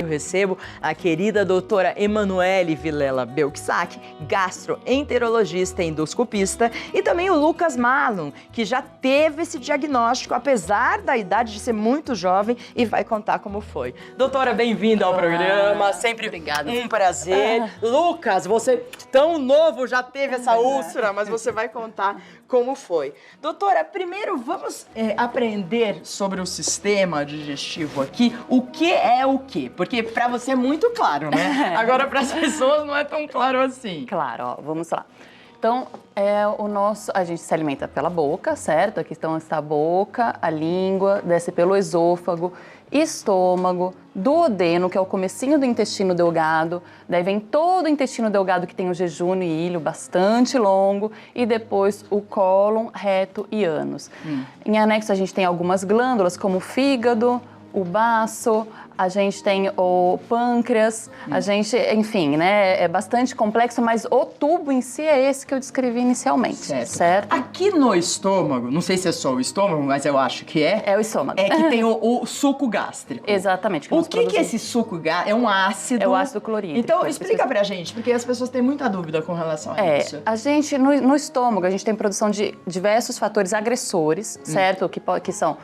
Eu recebo a querida doutora Emanuele Vilela Belksack, gastroenterologista e endoscopista, e também o Lucas Malum, que já teve esse diagnóstico, apesar da idade de ser muito jovem, e vai contar como foi. Doutora, bem-vinda ao programa, sempre obrigada. Um prazer. Lucas, você tão novo já teve essa úlcera, mas você vai contar como foi. Doutora, primeiro vamos aprender sobre o sistema digestivo aqui, o que é o quê? Porque para você é muito claro, né? Agora para as pessoas não é tão claro assim. Claro, ó, vamos lá. Então, a gente se alimenta pela boca, certo? Aqui está a boca, a língua, desce pelo esôfago, estômago, duodeno, que é o comecinho do intestino delgado, daí vem todo o intestino delgado que tem o jejúnio e ilho bastante longo, e depois o cólon, reto e ânus. Em anexo a gente tem algumas glândulas, como o fígado, o baço, a gente tem o pâncreas, a gente, enfim, né, é bastante complexo, mas o tubo em si é esse que eu descrevi inicialmente, certo? Aqui no estômago, não sei se é só o estômago, mas eu acho que é. É o estômago. É que tem o suco gástrico. Exatamente. O que é esse suco gástrico? É um ácido? É o ácido clorídrico. Então, explica pra gente, porque as pessoas têm muita dúvida com relação a isso. A gente, no estômago, a gente tem produção de diversos fatores agressores, certo? Que são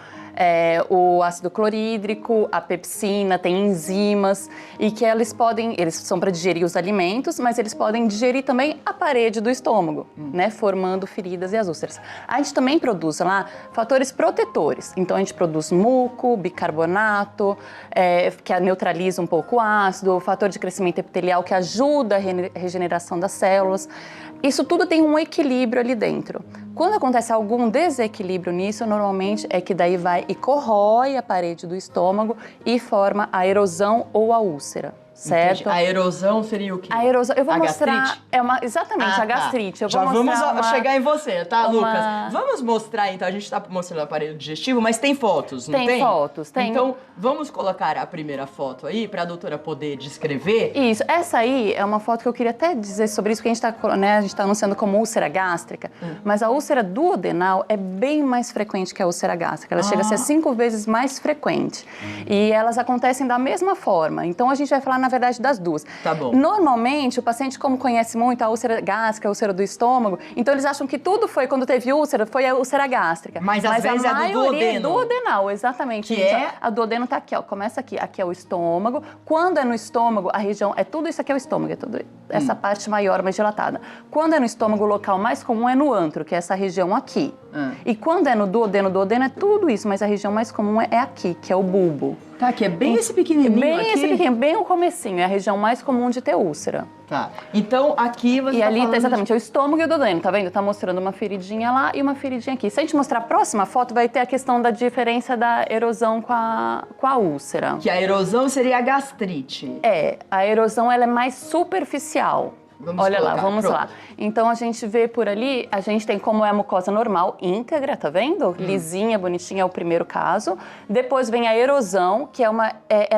o ácido clorídrico, a pepsina, tem enzimas e que eles são para digerir os alimentos, mas eles podem digerir também a parede do estômago, né, formando feridas e as úlceras. A gente também produz lá fatores protetores, então a gente produz muco, bicarbonato, que neutraliza um pouco o ácido, o fator de crescimento epitelial que ajuda a regeneração das células. Isso tudo tem um equilíbrio ali dentro. Quando acontece algum desequilíbrio nisso, normalmente é que daí vai e corrói a parede do estômago e forma a erosão ou a úlcera, certo? Entendi. A erosão seria o quê? A erosão, eu vou a mostrar... Gastrite? Exatamente, a gastrite. Eu Já vou vamos mostrar chegar em você, tá, Lucas? Vamos mostrar, então, a gente tá mostrando o aparelho digestivo, mas tem fotos, não tem? Tem fotos, tem. Então, vamos colocar a primeira foto aí, pra doutora poder descrever. Isso, essa aí é uma foto que eu queria até dizer sobre isso, porque a gente tá anunciando como úlcera gástrica, mas a úlcera duodenal é bem mais frequente que a úlcera gástrica. Ela chega a ser 5 vezes mais frequente. E elas acontecem da mesma forma. Então, a gente vai falar, na verdade, das duas. Tá bom. Normalmente, o paciente, como conhece muito a úlcera gástrica, a úlcera do estômago, então eles acham que tudo foi, quando teve úlcera, foi a úlcera gástrica. Mas às vezes a é do maioria duodeno. É duodenal, exatamente. Que é? A duodeno tá aqui, ó, começa aqui. Aqui é o estômago. Quando é no estômago, a região, tudo isso aqui é o estômago, é tudo essa parte maior, mais dilatada. Quando é no estômago, o local mais comum é no antro, que é essa região aqui. E quando é no duodeno é tudo isso, mas a região mais comum é aqui, que é o bulbo. Tá, que é bem esse pequenininho bem aqui. Esse pequenininho, bem o comecinho, é a região mais comum de ter úlcera. Tá, então aqui você E tá ali falando tá exatamente o estômago e o duodeno, tá vendo? Tá mostrando uma feridinha lá e uma feridinha aqui. Se a gente mostrar a próxima foto, vai ter a questão da diferença da erosão com a úlcera. Que a erosão seria a gastrite. A erosão ela é mais superficial. Olha lá, vamos lá. Então, a gente vê por ali, a gente tem como é a mucosa normal, íntegra, tá vendo? Lisinha, bonitinha, é o primeiro caso. Depois vem a erosão, que ela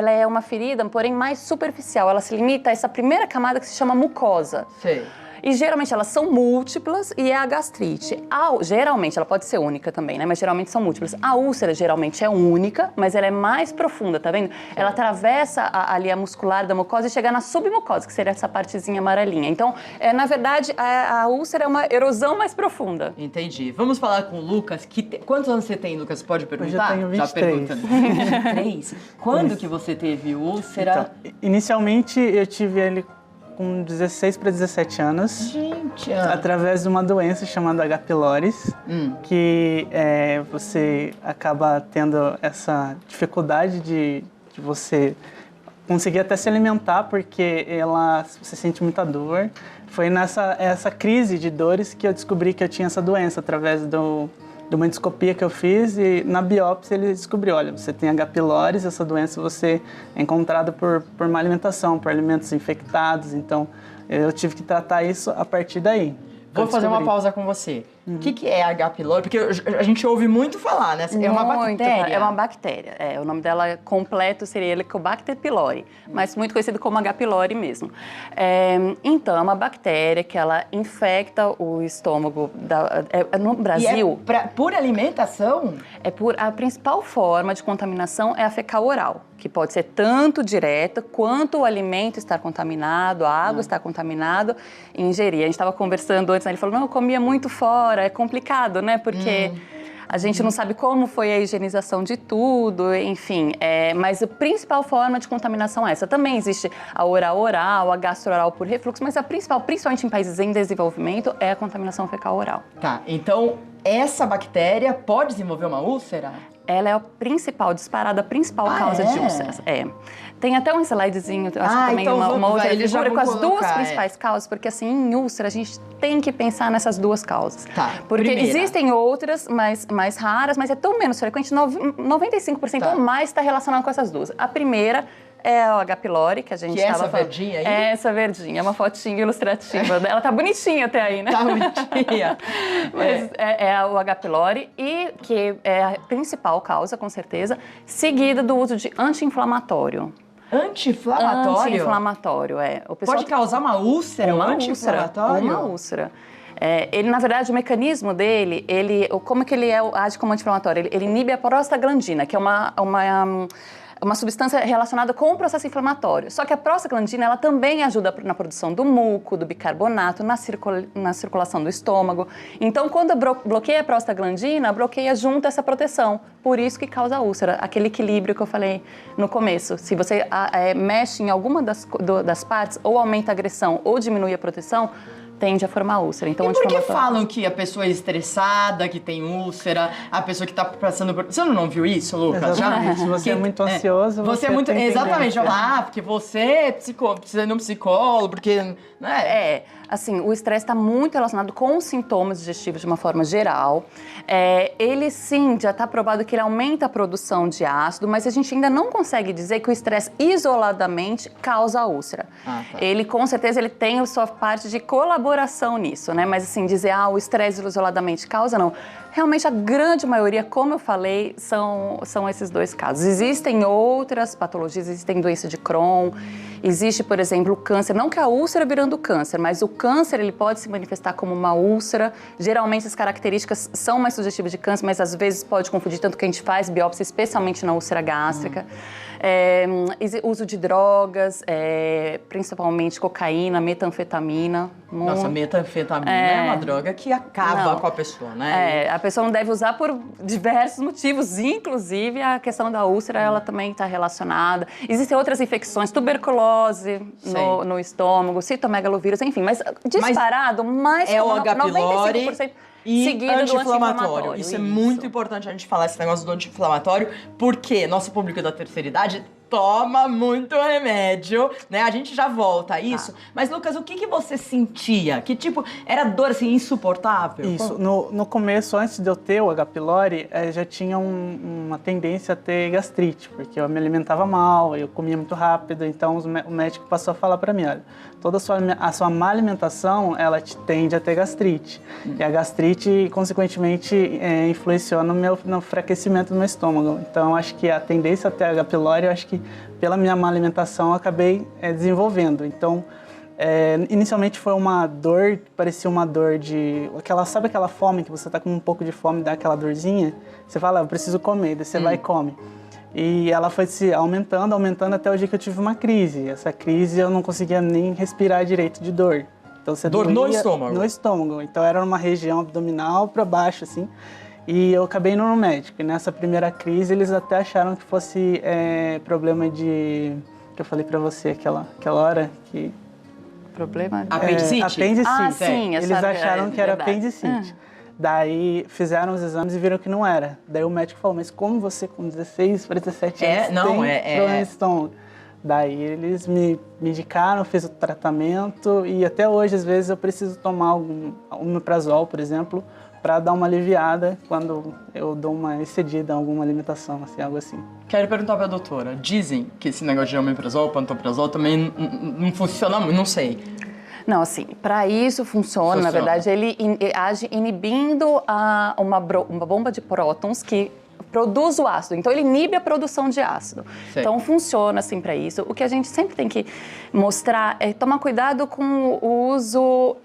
é uma ferida, porém mais superficial. Ela se limita a essa primeira camada que se chama mucosa. Sei. E geralmente elas são múltiplas e é a gastrite. Geralmente, ela pode ser única também, né? Mas geralmente são múltiplas. A úlcera geralmente é única, mas ela é mais profunda, tá vendo? Ela atravessa ali a muscular da mucosa e chega na submucosa, que seria essa partezinha amarelinha. Então, na verdade, a úlcera é uma erosão mais profunda. Entendi. Vamos falar com o Lucas. Quantos anos você tem, Lucas? Pode perguntar? Eu já tenho 23. Já perguntando. 23? Quando que você teve úlcera? Então, inicialmente, eu tive ele com 16 para 17 anos. Gente! Através de uma doença chamada H. pylori, que você acaba tendo essa dificuldade de você conseguir até se alimentar, porque você sente muita dor. Foi essa crise de dores que eu descobri que eu tinha essa doença, através de uma endoscopia que eu fiz, e na biópsia ele descobriu, olha, você tem H. pylori, essa doença você é encontrada por má alimentação, por alimentos infectados, então eu tive que tratar isso a partir daí. Vou fazer uma pausa com você. O que é a H. pylori? Porque a gente ouve muito falar, né? É uma bactéria. É uma bactéria. O nome dela completo seria Helicobacter pylori, mas muito conhecido como H. pylori mesmo. Então, é uma bactéria que ela infecta o estômago. No Brasil... E por alimentação? A principal forma de contaminação é a fecal oral, que pode ser tanto direta quanto o alimento estar contaminado, a água estar contaminada e ingerir. A gente estava conversando antes, né? Ele falou, não, eu comia muito fora, é complicado, né? Porque a gente não sabe como foi a higienização de tudo, enfim. Mas a principal forma de contaminação é essa. Também existe a oral, a gastro-oral por refluxo, mas a principal, principalmente em países em desenvolvimento, é a contaminação fecal oral. Tá, então essa bactéria pode desenvolver uma úlcera? Ela é a principal, disparada, a principal causa de úlceras. Tem até um slidezinho, acho que também então uma outra eles já figura com vão as duas colocar, principais causas, porque assim, em úlcera a gente tem que pensar nessas duas causas. Tá, porque primeira. existem outras mais raras, mas é tão menos frequente, 95% ou mais está relacionado com essas duas. A primeira é a H. pylori, que a gente estava falando. Verdinha aí? É essa verdinha, é uma fotinha ilustrativa dela. Tá bonitinha até aí, né? Tá bonitinha. Mas é o H. pylori, e que é a principal causa, com certeza, seguida do uso de anti-inflamatório. Anti-inflamatório? Anti-inflamatório, O pessoal Pode causar uma úlcera? uma anti-inflamatório? Uma úlcera. Ele, na verdade, o mecanismo dele, como que ele age como anti-inflamatório? Ele inibe a prostaglandina, que é uma substância relacionada com o processo inflamatório. Só que a prostaglandina, ela também ajuda na produção do muco, do bicarbonato, na circulação do estômago. Então, quando bloqueia a prostaglandina, bloqueia junto essa proteção. Por isso que causa a úlcera, aquele equilíbrio que eu falei no começo. Se você mexe em alguma das partes, ou aumenta a agressão, ou diminui a proteção, tende a formar úlcera. Então, e por que falam que a pessoa é estressada, que tem úlcera, a pessoa que tá passando por... Você não viu isso, Lucas? Exatamente. Se você é muito ansioso, você é muito... Exatamente. tendência. Porque você é precisa ir no psicólogo, porque... Né? Assim, o estresse está muito relacionado com os sintomas digestivos de uma forma geral. Ele, sim, já está provado que ele aumenta a produção de ácido, mas a gente ainda não consegue dizer que o estresse isoladamente causa a úlcera. Tá. Ele, com certeza, ele tem a sua parte de colaboração nisso, né? Mas, assim, dizer, o estresse isoladamente causa, não. Realmente, a grande maioria, como eu falei, são esses dois casos. Existem outras patologias, existem doença de Crohn, existe, por exemplo, o câncer. Não que a úlcera virando câncer, mas o câncer ele pode se manifestar como uma úlcera. Geralmente, as características são mais sugestivas de câncer, mas às vezes pode confundir tanto que a gente faz biópsia, especialmente na úlcera gástrica. Uso de drogas, principalmente cocaína, metanfetamina. Nossa, metanfetamina é uma droga que acaba com a pessoa, né? A pessoa não deve usar por diversos motivos, inclusive a questão da úlcera, ela também está relacionada. Existem outras infecções, tuberculose no estômago, citomegalovírus, enfim, mas disparado, mais é o H. pylori 95% e seguido do anti-inflamatório. Isso é muito importante a gente falar esse negócio do anti-inflamatório, porque nosso público da terceira idade toma muito remédio, né? A gente já volta a isso. Mas, Lucas, o que você sentia? Que tipo, era dor assim, insuportável? Isso, no começo, antes de eu ter o H. pylori, já tinha uma tendência a ter gastrite, porque eu me alimentava mal, eu comia muito rápido, então o médico passou a falar pra mim, olha, toda a sua má alimentação, ela tende a ter gastrite. E a gastrite, consequentemente, influenciou no enfraquecimento do meu estômago. Então, acho que a tendência a ter H. pylori, eu acho que pela minha má alimentação eu acabei desenvolvendo. Então, inicialmente foi uma dor, parecia uma dor de... Sabe aquela fome, que você tá com um pouco de fome, dá aquela dorzinha? Você fala, eu preciso comer, daí você vai e come. E ela foi se aumentando até o dia que eu tive uma crise. Essa crise eu não conseguia nem respirar direito de dor. Então, você dor no estômago? No estômago. Então era uma região abdominal para baixo, assim. E eu acabei indo no médico. E nessa primeira crise, eles até acharam que fosse problema de... Que eu falei pra você aquela hora que... Problema? Apendicite? Apendicite. Sim. Eles acharam que era apendicite. Daí fizeram os exames e viram que não era. Daí o médico falou, mas como você com 16 para 17 anos tem problema de estômago? Daí eles me indicaram, fiz o tratamento e até hoje, às vezes, eu preciso tomar um omeprazol, por exemplo, para dar uma aliviada quando eu dou uma excedida em alguma alimentação, assim, algo assim. Quero perguntar pra doutora, dizem que esse negócio de omeprazol, pantoprazol também não funciona muito, não sei. Não, assim, para isso funciona, na verdade, ele age inibindo uma bomba de prótons que produz o ácido. Então, ele inibe a produção de ácido. Sei. Então, funciona assim para isso. O que a gente sempre tem que mostrar é tomar cuidado com o uso,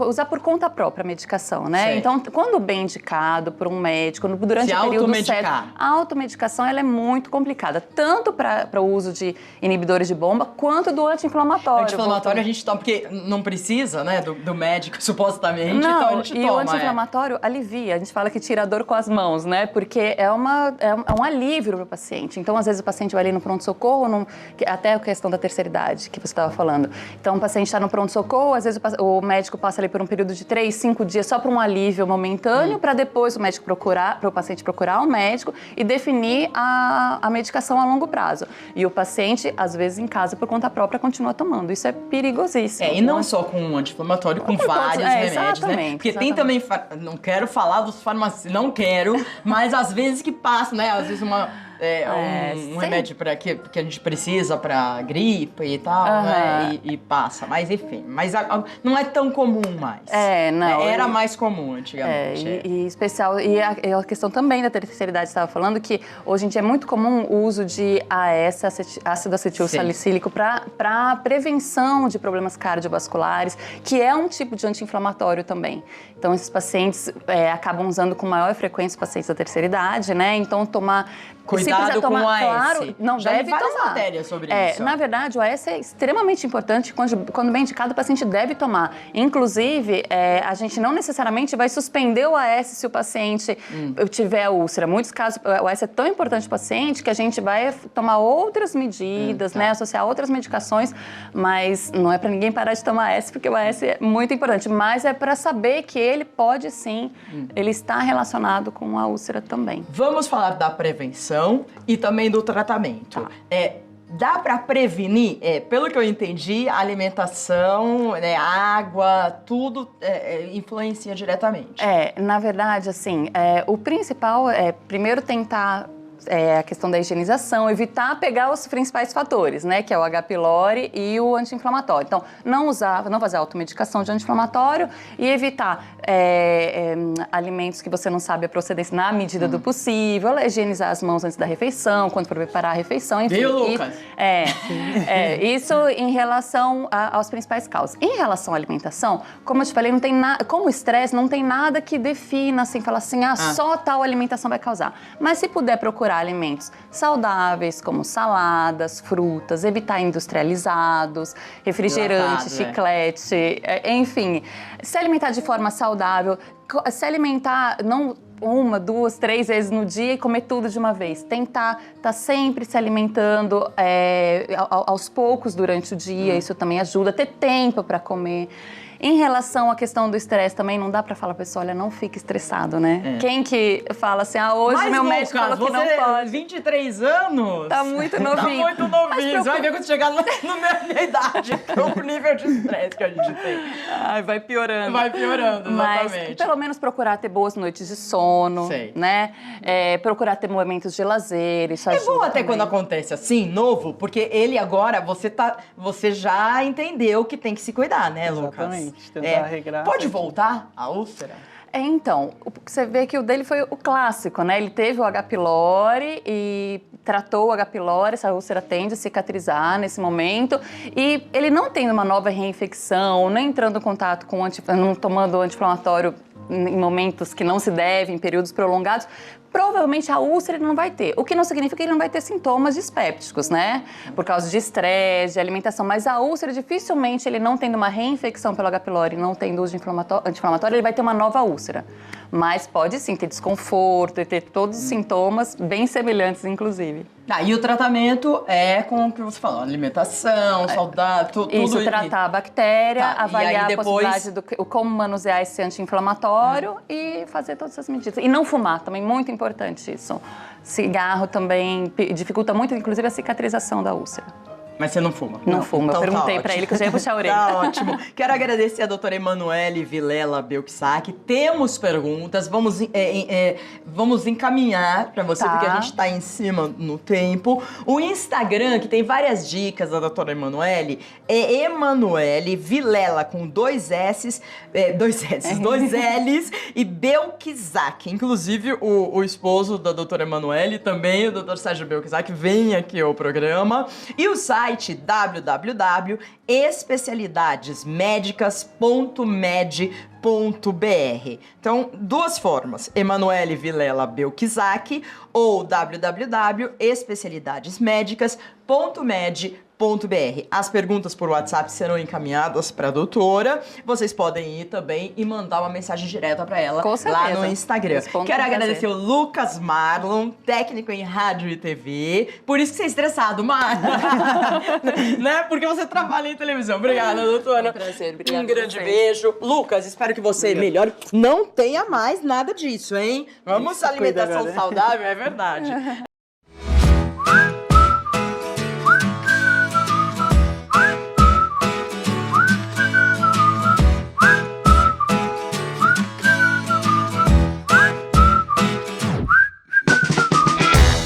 usar por conta própria a medicação, né? Sei. Então, quando bem indicado por um médico, durante Se o período automedicar. certo, a automedicação ela é muito complicada, tanto para o uso de inibidores de bomba, quanto do anti-inflamatório. Anti-inflamatório a gente toma, porque não precisa, né, do médico, supostamente, então a Não, gente e toma. o anti-inflamatório alivia. A gente fala que tira a dor com as mãos, né? Porque é um alívio para o paciente. Então, às vezes, o paciente vai ali no pronto-socorro, até a questão da terceira idade que você estava falando. Então, o paciente está no pronto-socorro, às vezes o médico passa ali por um período de 3, 5 dias só para um alívio momentâneo, para depois para o paciente procurar o médico e definir a medicação a longo prazo. E o paciente, às vezes, em casa, por conta própria, continua tomando. Isso é perigosíssimo. E não só com um anti-inflamatório, com Por todos, vários remédios, né? exatamente, Porque tem também, não quero falar dos farmacêuticos, não quero, mas às vezes que passa, né? Às vezes um remédio que a gente precisa pra gripe e tal, né? E passa. Mas enfim, não é tão comum mais. Não. Era mais comum antigamente. E especial, e a questão também da terceira idade, estava falando que hoje em dia é muito comum o uso de AS, ácido acetil salicílico, para prevenção de problemas cardiovasculares, que é um tipo de anti-inflamatório também. Então, esses pacientes acabam usando com maior frequência os pacientes da terceira idade, né? Então, Cuidado com o AS. Claro, não Já deve vi várias tomar. matérias sobre isso. Na verdade, o AS é extremamente importante. Quando bem indicado, o paciente deve tomar. Inclusive, a gente não necessariamente vai suspender o AS se o paciente tiver úlcera. Em muitos casos, o AS é tão importante para o paciente que a gente vai tomar outras medidas, né? Associar outras medicações, mas não é para ninguém parar de tomar AS, porque o AS é muito importante. Mas é para saber que ele pode sim, ele está relacionado com a úlcera também. Vamos falar da prevenção e também do tratamento. Dá para prevenir? Pelo que eu entendi, a alimentação, água, tudo influencia diretamente. Na verdade, assim, o principal é primeiro tentar a questão da higienização, evitar pegar os principais fatores, né, que é o H. pylori e o anti-inflamatório. Então, não fazer automedicação de anti-inflamatório e evitar alimentos que você não sabe a procedência na medida do possível, higienizar as mãos antes da refeição, quando for preparar a refeição, enfim. Viu, Lucas? Isso em relação aos principais causas. Em relação à alimentação, como eu te falei, não tem nada, como o estresse, não tem nada que defina, assim, falar assim, só tal alimentação vai causar. Mas se puder procurar alimentos saudáveis, como saladas, frutas, evitar industrializados, refrigerante, chiclete, enfim. Se alimentar de forma saudável, se alimentar não 1, 2, 3 vezes no dia e comer tudo de uma vez. Tentar estar sempre se alimentando aos poucos durante o dia, isso também ajuda. Ter tempo para comer. Em relação à questão do estresse, também não dá pra falar, pessoal, olha, não fique estressado, né? Quem que fala assim, hoje mas, meu Lucas, médico falou que não pode. 23 anos? Tá muito novinho. Tá muito novinho. Você vai ver quando chegar na minha idade, o nível de estresse que a gente tem. Vai piorando. Vai piorando, exatamente. Mas pelo menos procurar ter boas noites de sono, né? Procurar ter momentos de lazer, isso ajuda. É bom até também. quando acontece assim, novo, porque ele agora, você já entendeu que tem que se cuidar, né, Lucas? Exatamente. Tentar regrar. Pode voltar a úlcera? Então, você vê que o dele foi o clássico, né? Ele teve o H. pylori e tratou o H. pylori, essa úlcera tende a cicatrizar nesse momento. E ele não tendo uma nova reinfecção, nem entrando em contato com não tomando anti-inflamatório em momentos que não se deve, em períodos prolongados, provavelmente a úlcera ele não vai ter. O que não significa que ele não vai ter sintomas dispépticos, né? Por causa de estresse, de alimentação. Mas a úlcera, dificilmente, ele não tendo uma reinfecção pelo H. pylori, não tendo uso de anti-inflamatório, ele vai ter uma nova úlcera. Mas pode sim ter desconforto e ter todos os sintomas bem semelhantes, inclusive. E o tratamento é com o que você falou, alimentação, saudável, tudo. Isso, tratar a bactéria, avaliar depois... a possibilidade do como manusear esse anti-inflamatório e fazer todas essas medidas. E não fumar, também muito importante isso. Cigarro também dificulta muito, inclusive, a cicatrização da úlcera. Mas você não fuma? Não fumo. Então Eu perguntei tá pra ótimo. ele que eu já ia puxar a orelha. Tá ótimo. Quero agradecer a doutora Emanuele Vilela Belksack. Temos perguntas, vamos encaminhar para você, Tá. porque a gente tá em cima no tempo. O Instagram, que tem várias dicas da doutora Emanuele, é Emanuele Vilela, com dois L's e Belksack. Inclusive, o esposo da doutora Emanuele, também o doutor Sérgio Belksack, vem aqui ao programa. E o site www.especialidadesmedicas.med.br. Então, duas formas, Emanuele Vilela Belksack ou www.especialidadesmedicas.med.br. As perguntas por WhatsApp serão encaminhadas para a doutora. Vocês podem ir também e mandar uma mensagem direta para ela Com lá certeza. no Instagram. Respondo Quero com prazer. agradecer o Lucas Marlon, técnico em rádio e TV. Por isso que você é estressado, Marlon. Né? Porque você trabalha em televisão. Obrigada, doutora. Um prazer, obrigada Um a grande vocês. beijo. Lucas, espero que você melhore. Não tenha mais nada disso, hein? Vamos Se cuida alimentação agora. saudável, é verdade.